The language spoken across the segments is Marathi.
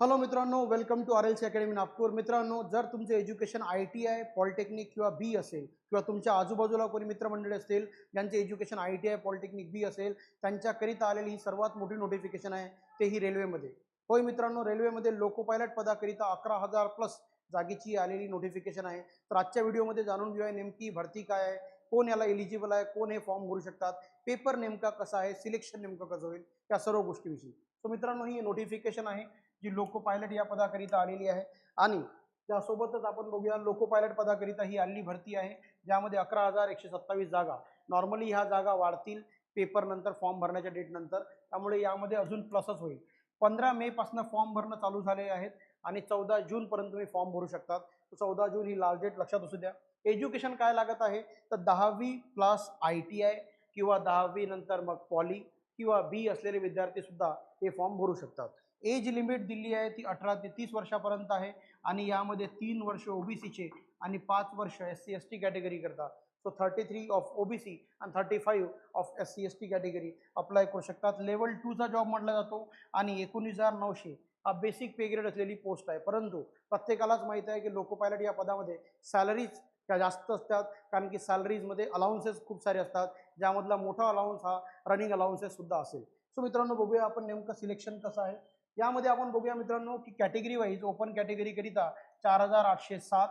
हॅलो मित्रांनो, welcome to RLC academy Nagpur. मित्रांनो, जर तुमचे एज्युकेशन ITI पॉलिटेक्निक किंवा बी असेल किंवा तुमच्या आजूबाजूला कोणी मित्रमंडळी असतील ज्यांचे एज्युकेशन ITI पॉलिटेक्निक बी असेल, त्यांच्याकरिता आलेली ही सर्वात मोठी नोटिफिकेशन आहे, तेही रेल्वेमध्ये. होय मित्रांनो, रेल्वेमध्ये लोको पायलट पदाकरिता 11,000 प्लस जागेची आलेली नोटिफिकेशन आहे. तर आजच्या व्हिडिओमध्ये जाणून घेऊया नेमकी भरती काय आहे, कोण याला एलिजिबल आहे, कोण हे फॉर्म भरू शकतात, पेपर नेमका कसा आहे, सिलेक्शन नेमकं कसं होईल, या सर्व गोष्टीविषयी. सो मित्रांनो, ही नोटिफिकेशन आहे जी लोको पायलट या पदाकरिता आलेली आहे. आणि त्यासोबतच आपण बघूया लोको पायलट पदाकरिता ही आलेली भरती आहे, ज्यामध्ये 11,127 जागा. नॉर्मली ह्या जागा वाढतील पेपर नंतर, फॉर्म भरण्याच्या डेट नंतर, त्यामुळे यामध्ये अजून प्लसच होईल. 15 मे पासून फॉर्म भरणं चालू झाले आहेत आणि 14 जून पर्यंत तुम्ही फॉर्म भरू शकतात. 14 जून ही लास्ट डेट लक्षात असू द्या. एज्युकेशन काय लागत आहे, तर 10वी प्लस ITI किंवा 10वी नंतर मग पॉली किंवा बी असलेले विद्यार्थी सुद्धा हे फॉर्म भरू शकतात. एज लिमिट दिली आहे ती 18 ते 30 वर्षापर्यंत आहे आणि यामध्ये 3 वर्ष ओबीसीचे आणि 5 वर्ष SC ST कॅटेगरी करता. सो 33 ऑफ ओबीसी आणि 35 of SC ST category apply करू शकतात. लेवल 2चा जॉब म्हटला जातो आणि 19,900 हा बेसिक पे ग्रेड असलेली पोस्ट आहे. परंतु प्रत्येकालाच माहिती आहे की लोको पायलट या पदामध्ये सॅलरीज त्या जास्त असतात, कारण की सॅलरीजमध्ये अलाउन्सेस खूप सारे असतात, ज्यामधला मोठा अलाउन्स हा रनिंग अलाउन्सेस सुद्धा असेल. सो मित्रांनो, बघूया आपण नेमकं सिलेक्शन कसं आहे. यामध्ये आपण बघूया मित्रांनो की कॅटेगरी वाईज ओपन कॅटेगरी करिता 4,807,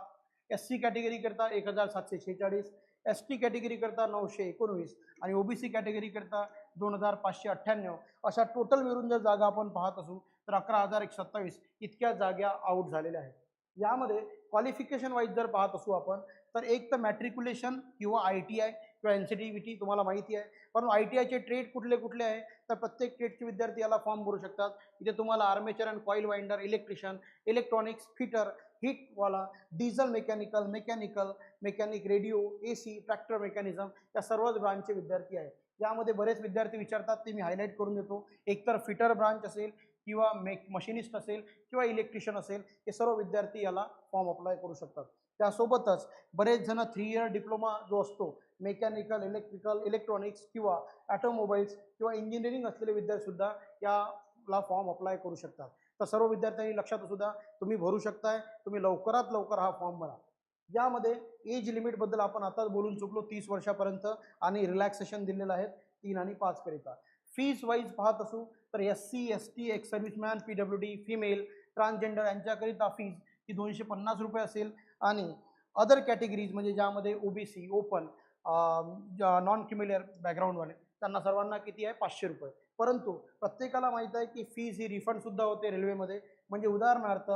SC कॅटेगरी करता 1,746, ST कॅटेगरी करता 919 आणि ओबीसी कॅटेगरी करता 2,598 अशा टोटल मिळून जर जागा आपण पाहत असू तर 11,127 इतक्या जागा आउट झालेल्या आहेत. यामध्ये क्वालिफिकेशन वाईज जर पाहत असू आपण तर एक तर मॅट्रिक्युलेशन किंवा ITI किंवा NCTVT तुम्हाला माहिती आहे. पण ITIचे ट्रेड कुठले कुठले आहे, तर प्रत्येक ट्रेडचे विद्यार्थी याला फॉर्म भरू शकतात. इथे तुम्हाला armature and coil winder, electrician, electronics fitter, हीटवाला, diesel mechanical, mechanic, radio, AC, tractor mechanism या सर्वच ब्रांचचे विद्यार्थी आहेत. यामध्ये बरेच विद्यार्थी विचारतात, ते मी हायलाईट करून देतो. एकतर फिटर ब्रांच असेल किंवा मशिनिस्ट असेल किंवा इलेक्ट्रिशियन असेल, हे सर्व विद्यार्थी याला फॉर्म अप्लाय करू शकतात. त्यासोबतच बरेच जण 3 इयर डिप्लोमा जो असतो मेकॅनिकल, इलेक्ट्रिकल, इलेक्ट्रॉनिक्स किंवा ऑटोमोबाईल्स किंवा इंजिनिअरिंग असलेले विद्यार्थी सुद्धा याला फॉर्म अप्लाय करू शकतात. तर सर्व विद्यार्थ्यांनी लक्षात असू द्या, तुम्ही भरू शकताय, तुम्ही लवकरात लवकर हा फॉर्म भरा. यामध्ये एज लिमिटबद्दल आपण आताच बोलून चुकलो, 30 वर्षापर्यंत आणि रिलॅक्सेशन दिलेलं आहे 3 आणि 5 करिता. फीस वाईज पाहत असू तर SC ST, ex serviceman, PWD, female, transgender यांच्याकरिता फीज ही 250 रुपये असेल. आणि अदर कॅटेगरीज म्हणजे ज्यामध्ये ओबीसी, ओपन, नॉन क्रिमिलियर बॅकग्राऊंडवाले, त्यांना सर्वांना किती आहे, 500 रुपये. परंतु प्रत्येकाला माहीत आहे की फीज ही रिफंड सुद्धा होते रेल्वेमध्ये. म्हणजे उदाहरणार्थ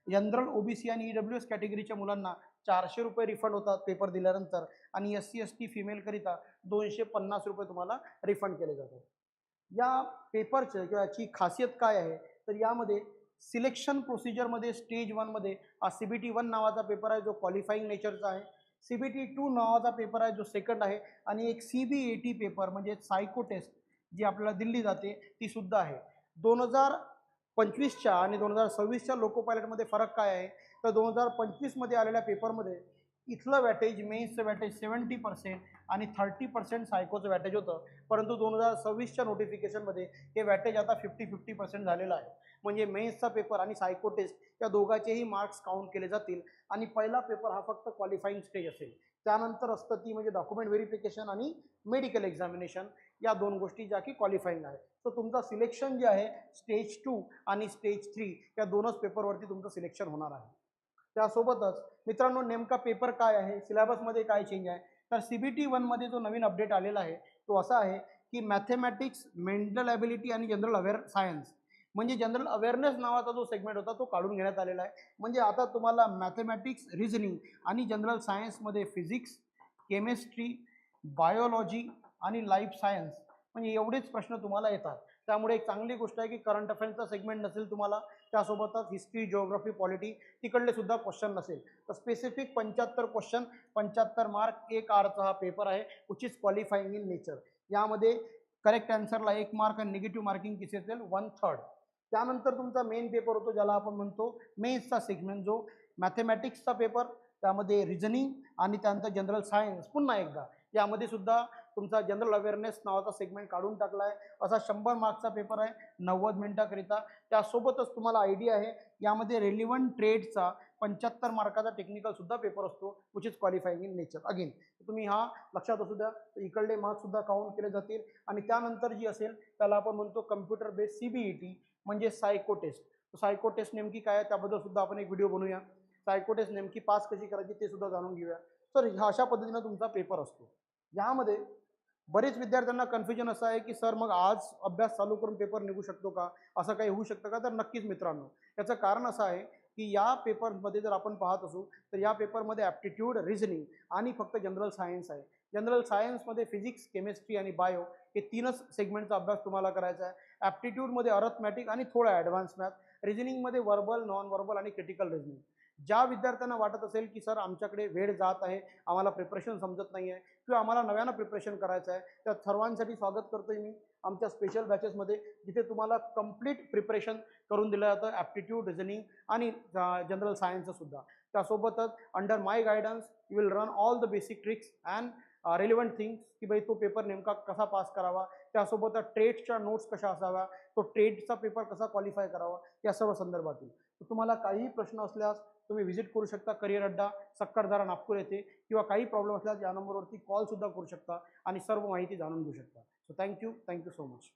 जनरल, OBC आणि EWS कॅटेगरीच्या मुलांना 400 रुपये रिफंड होतात पेपर दिल्यानंतर आणि SC ST फिमेलकरिता 250 रुपये तुम्हाला रिफंड केले जातात. या पेपरचं किंवा याची खासियत काय आहे, तर यामध्ये सिलेक्शन प्रोसिजरमध्ये स्टेज 1मध्ये हा CBT 1 नावाचा पेपर आहे जो क्वालिफाईंग नेचरचा आहे. CBT 2 नावाचा पेपर आहे जो सेकंड आहे आणि एक CBAT पेपर म्हणजे सायको टेस्ट जी आपल्याला दिली जाते ती सुद्धा आहे. 2025च्या आणि 2026च्या लोको पायलटमध्ये फरक काय आहे, तर 2025मध्ये आलेल्या पेपरमध्ये इथलं वॅटेज, मेन्सचं वॅटेज 70% आणि 30% सायकोचं वॅटेज होतं. परंतु 2026च्या नोटिफिकेशनमध्ये हे वॅटेज आता 50-50% झालेलं आहे. म्हणजे मेन्सचा पेपर आणि सायको टेस्ट या दोघांचेही मार्क्स काउंट केले जातील आणि पहिला पेपर हा फक्त क्वालिफाईंग स्टेज असेल. त्यानंतर असतं ती म्हणजे डॉक्युमेंट व्हेरिफिकेशन आणि मेडिकल एक्झामिनेशन, या 2 गोष्टी ज्या की क्वालिफाईंग आहे. तर तुमचं सिलेक्शन जे आहे स्टेज 2 आणि स्टेज 3 या 2च पेपरवरती तुमचं सिलेक्शन होणार आहे. त्यासोबतच मित्रांनो, नेमका पेपर काय आहे, सिलेबसमध्ये काय चेंज आहे, तर CBT 1मध्ये जो नवीन अपडेट आलेला आहे तो असा आहे की मॅथेमॅटिक्स, मेंटल ॲबिलिटी आणि जनरल सायन्स म्हणजे जनरल अवेअरनेस नावाचा जो सेगमेंट होता तो काढून घेण्यात आलेला आहे. म्हणजे आता तुम्हाला मॅथेमॅटिक्स, रिझनिंग आणि जनरल सायन्समध्ये फिजिक्स, केमिस्ट्री, बायोलॉजी आणि लाईफ सायन्स म्हणजे एवढेच प्रश्न तुम्हाला येतात. त्यामुळे एक चांगली गोष्ट आहे की करंट अफेअर्सचा सेगमेंट नसेल तुम्हाला, त्यासोबतच हिस्ट्री, जिओग्राफी, पॉलिटी तिकडले सुद्धा क्वेश्चन नसेल. तर स्पेसिफिक 75 क्वेश्चन, 75 मार्क, 1 आरचा हा पेपर आहे which is qualifying in nature. यामध्ये करेक्ट आन्सरला 1 मार्क आणि निगेटिव्ह मार्किंग किती असेल, 1/3. त्यानंतर तुमचा मेन पेपर होतो ज्याला आपण म्हणतो मेन्सचा सेगमेंट, जो मॅथेमॅटिक्सचा पेपर, त्यामध्ये रिझनिंग आणि त्यानंतर जनरल सायन्स पुन्हा एकदा, यामध्ये सुद्धा तुमचा जनरल अवेअरनेस नावाचा सेगमेंट काढून टाकला आहे. असा 100 मार्क्सचा पेपर आहे 90 मिनिटाकरिता. त्यासोबतच तुम्हाला आयडिया आहे यामध्ये रेलिव्हंट ट्रेडचा 75 मार्काचा टेक्निकल सुद्धा पेपर असतो which is qualifying in nature. Again तुम्ही हा लक्षात असू द्या. इकडले मार्क्स सुद्धा काउंट केले जातील. आणि त्यानंतर जी असेल त्याला आपण म्हणतो कम्प्युटर बेस्ड CBET म्हणजे सायको टेस्ट. सायको टेस्ट नेमकी काय आहे त्याबद्दल सुद्धा आपण एक व्हिडिओ बनवूया. सायको टेस्ट नेमकी पास कशी करायची ते सुद्धा जाणून घेऊया. तर ह्या अशा पद्धतीनं तुमचा पेपर असतो. यामध्ये बरेच विद्यार्थ्यांना कन्फ्युजन असं आहे की सर मग आज अभ्यास चालू करून पेपर निघू शकतो का, असं काही होऊ शकतं का? तर नक्कीच मित्रांनो, याचं कारण असं आहे की या पेपरमध्ये जर आपण पाहत असू तर या पेपरमध्ये ॲप्टिट्यूड, रिझनिंग आणि फक्त जनरल सायन्स आहे. जनरल सायन्समध्ये फिजिक्स, केमिस्ट्री आणि बायो हे 3च सेगमेंटचा अभ्यास तुम्हाला करायचा आहे. ॲप्टिट्यूडमध्ये अर्थमॅटिक आणि थोडा ॲडव्हान्स मॅथ, रिझनिंगमध्ये वर्बल, नॉन वर्बल आणि क्रिटिकल रिझनिंग. ज्या विद्यार्थ्यांना वाटत असेल की सर आमच्याकडे वेळ जात आहे, आम्हाला प्रिपरेशन समजत नाही आहे किंवा आम्हाला नव्यानं प्रिपरेशन करायचं आहे, त्या सर्वांसाठी स्वागत करतोय मी आमच्या स्पेशल बॅचेसमध्ये, जिथे तुम्हाला कंप्लीट प्रिपरेशन करून दिलं जातं ॲप्टिट्यूड, रिझनिंग आणि जनरल सायन्सचं सुद्धा. त्यासोबतच under my guidance you will run all the basic tricks and relevant things की भाई तो पेपर नेमका कसा पास करावा, त्यासोबतच ट्रेडच्या नोट्स कशा असाव्या, तो ट्रेडचा पेपर कसा क्वालिफाय करावा, या सर्व संदर्भातील. तर तुम्हाला काहीही प्रश्न असल्यास तुम्ही व्हिजिट करू शकता करिअर अड्डा सक्करदरा नागपूर येथे, किंवा काही प्रॉब्लेम असल्यास या नंबरवरती कॉल सुद्धा करू शकता आणि सर्व माहिती जाणून घेऊ शकता. So thank you so much.